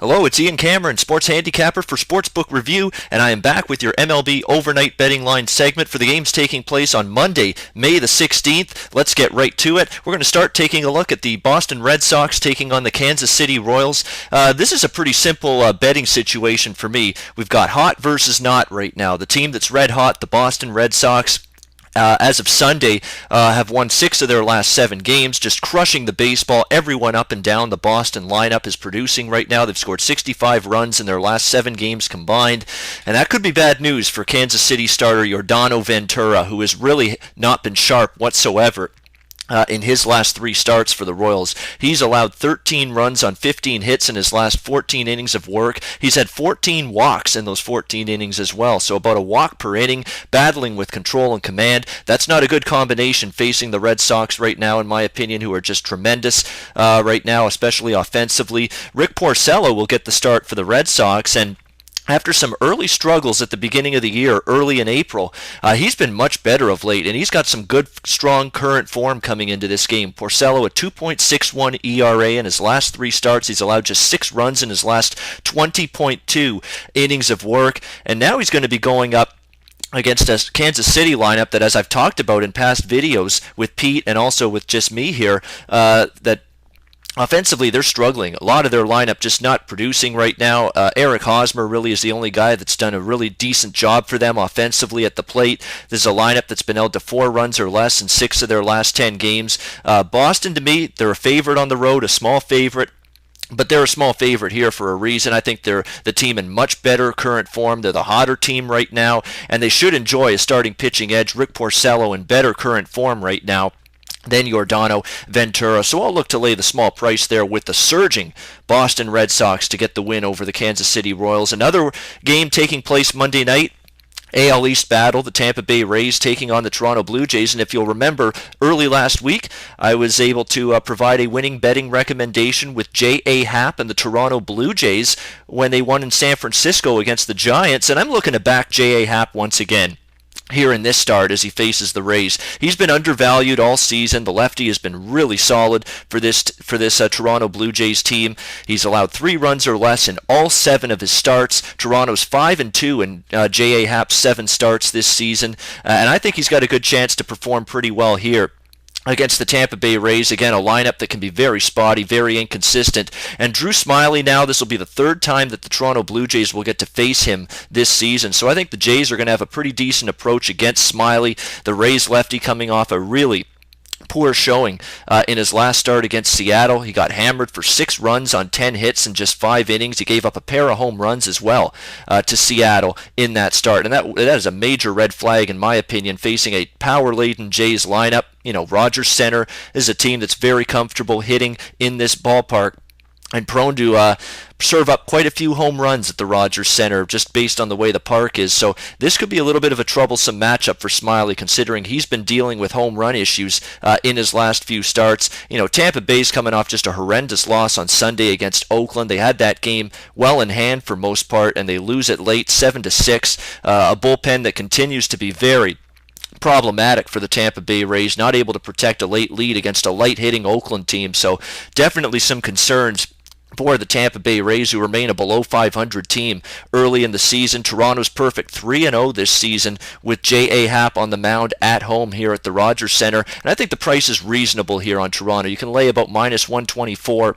Hello, it's Ian Cameron, sports handicapper for Sportsbook Review, and I am back with your MLB Overnight Betting Line segment for the games taking place on Monday, May the 16th. Let's get right to it. We're going to start taking a look at the Boston Red Sox taking on the Kansas City Royals. This is a pretty simple betting situation for me. We've got hot versus not right now. The team that's red hot, the Boston Red Sox, as of Sunday, have won 6 of their last 7 games, just crushing the baseball. Everyone up and down the Boston lineup is producing right now. They've scored 65 runs in their last 7 games combined, and that could be bad news for Kansas City starter Yordano Ventura, who has really not been sharp whatsoever. In his last 3 starts for the Royals. He's allowed 13 runs on 15 hits in his last 14 innings of work. He's had 14 walks in those 14 innings as well, so about a walk per inning, battling with control and command. That's not a good combination facing the Red Sox right now, in my opinion, who are just tremendous right now, especially offensively. Rick Porcello will get the start for the Red Sox, and after some early struggles at the beginning of the year, early in April, he's been much better of late, and he's got some good, strong current form coming into this game. Porcello, a 2.61 ERA in his last 3 starts. He's allowed just 6 runs in his last 20.2 innings of work, and now he's going to be going up against a Kansas City lineup that, as I've talked about in past videos with Pete and also with just me here, that offensively, they're struggling. A lot of their lineup just not producing right now. Eric Hosmer really is the only guy that's done a really decent job for them offensively at the plate. There's a lineup that's been held to 4 runs or less in 6 of their last 10 games. Boston, to me, they're a favorite on the road, a small favorite. But they're a small favorite here for a reason. I think they're the team in much better current form. They're the hotter team right now, and they should enjoy a starting pitching edge. Rick Porcello in better current form right now than Yordano Ventura. So I'll look to lay the small price there with the surging Boston Red Sox to get the win over the Kansas City Royals. Another game taking place Monday night. AL East battle, the Tampa Bay Rays taking on the Toronto Blue Jays. And if you'll remember, early last week, I was able to provide a winning betting recommendation with J.A. Happ and the Toronto Blue Jays when they won in San Francisco against the Giants. And I'm looking to back J.A. Happ once again here in this start as he faces the Rays. He's been undervalued all season. The lefty has been really solid for this Toronto Blue Jays team. He's allowed 3 runs or less in all 7 of his starts. Toronto's 5-2 in J.A. Happ's 7 starts this season, and I think he's got a good chance to perform pretty well here against the Tampa Bay Rays. Again, a lineup that can be very spotty, very inconsistent. And Drew Smyly now, this will be the 3rd time that the Toronto Blue Jays will get to face him this season. So I think the Jays are going to have a pretty decent approach against Smyly. The Rays lefty coming off a really poor showing in his last start against Seattle. He got hammered for 6 runs on 10 hits in just 5 innings. He gave up a pair of home runs as well to Seattle in that start. And that is a major red flag, in my opinion, facing a power-laden Jays lineup. You know, Rogers Center is a team that's very comfortable hitting in this ballpark and prone to serve up quite a few home runs at the Rogers Center just based on the way the park is. So this could be a little bit of a troublesome matchup for Smyly, considering he's been dealing with home run issues in his last few starts. You know, Tampa Bay's coming off just a horrendous loss on Sunday against Oakland. They had that game well in hand for most part, and they lose it late, 7-6. A bullpen that continues to be very problematic for the Tampa Bay Rays, not able to protect a late lead against a light-hitting Oakland team. So definitely some concerns for the Tampa Bay Rays, who remain a below 500 team early in the season. Toronto's perfect 3-0 this season with J.A. Happ on the mound at home here at the Rogers Center. And I think the price is reasonable here on Toronto. You can lay about minus 124.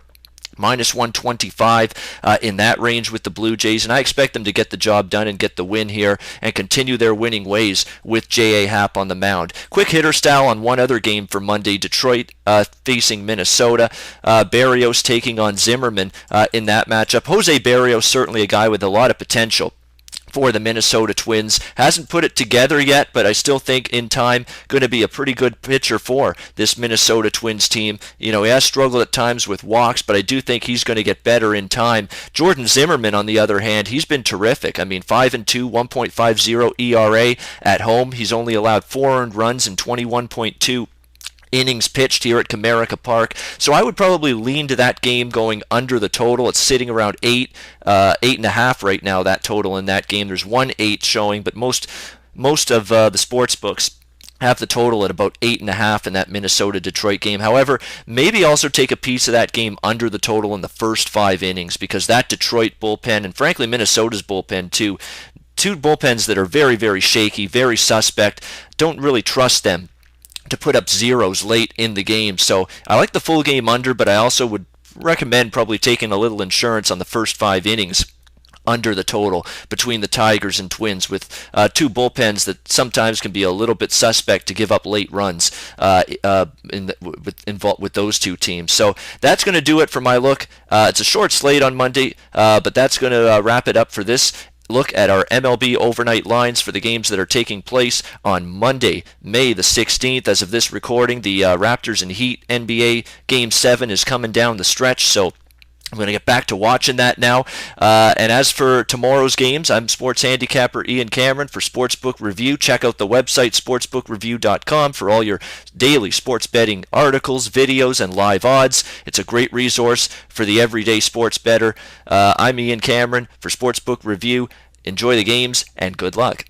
Minus 125 in that range with the Blue Jays, and I expect them to get the job done and get the win here and continue their winning ways with J.A. Happ on the mound. Quick hitter style on one other game for Monday. Detroit facing Minnesota. Berrios taking on Zimmerman in that matchup. Jose Berrios, certainly a guy with a lot of potential for the Minnesota Twins. Hasn't put it together yet, but I still think in time going to be a pretty good pitcher for this Minnesota Twins team. You know, he has struggled at times with walks, but I do think he's going to get better in time. Jordan Zimmerman, on the other hand, he's been terrific. I mean, 5-2, 1.50 ERA at home. He's only allowed 4 earned runs in 21.2 innings pitched here at Comerica Park. So I would probably lean to that game going under the total. It's sitting around 8.5 right now, that total in that game. There's 1-8 showing, but most of the sports books have the total at about 8.5 in that Minnesota-Detroit game. However, maybe also take a piece of that game under the total in the first 5 innings, because that Detroit bullpen, and frankly Minnesota's bullpen too, two bullpens that are very, very shaky, very suspect. Don't really trust them to put up zeros late in the game. So I like the full game under, but I also would recommend probably taking a little insurance on the first 5 innings under the total between the Tigers and Twins, with two bullpens that sometimes can be a little bit suspect to give up late runs with those two teams. So that's going to do it for my look. It's a short slate on Monday, but that's going to wrap it up for this look at our MLB overnight lines for the games that are taking place on Monday, May the 16th. As of this recording, the Raptors and Heat NBA Game 7 is coming down the stretch, so I'm going to get back to watching that now. And as for tomorrow's games, I'm sports handicapper Ian Cameron for Sportsbook Review. Check out the website sportsbookreview.com for all your daily sports betting articles, videos, and live odds. It's a great resource for the everyday sports bettor. I'm Ian Cameron for Sportsbook Review. Enjoy the games and good luck.